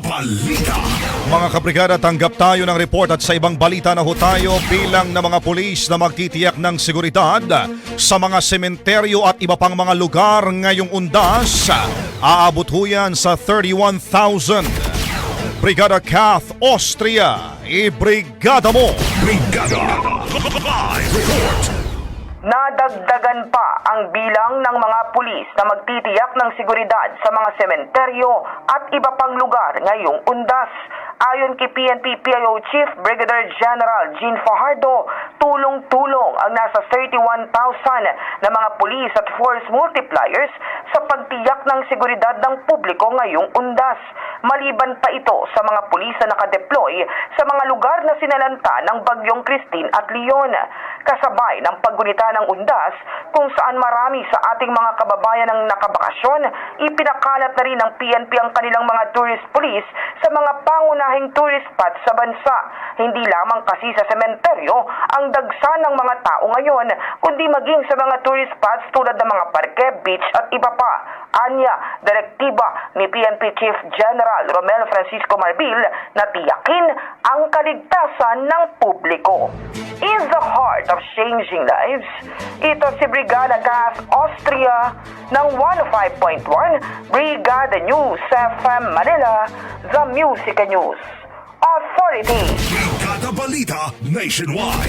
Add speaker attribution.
Speaker 1: Balita.
Speaker 2: Mga kabrigada, tanggap tayo ng report at sa ibang balita na ho tayo bilang na mga pulis na magtitiyak ng seguridad sa mga sementeryo at iba pang mga lugar ngayong undas. Aabot ho yan sa 31,000. Brigada Kath Austria, ibrigada mo!
Speaker 1: Brigada. Live report.
Speaker 3: Nadagdagan pa ang bilang ng mga pulis na magtitiyak ng seguridad sa mga sementeryo at iba pang lugar ngayong undas. Ayon kay PNP PIO Chief Brigadier General Jean Fajardo, tulong-tulong ang nasa 31,000 na mga pulis at force multipliers sa pagtiyak ng seguridad ng publiko ngayong undas. Maliban pa ito sa mga pulis na nakadeploy sa mga lugar na sinalanta ng Bagyong Christine at Leon. Kasabay ng paggunita ng undas kung saan marami sa ating mga kababayan ang nakabakasyon, ipinakalat na rin ng PNP ang kanilang mga tourist police sa mga pangunahing tourist spots sa bansa. Hindi lamang kasi sa sementeryo ang dagsa ng mga tao ngayon, kundi maging sa mga tourist spots tulad ng mga parke, beach at iba pa. Anya, direktiba ni PNP Chief General Romel Francisco Marbil na tiyakin ang kaligtasan ng publiko. In the heart of changing lives, ito si Brigada Kath Austria ng 105.1 Brigada News FM Manila, The Music News Authority.
Speaker 1: Brigada Balita Nationwide.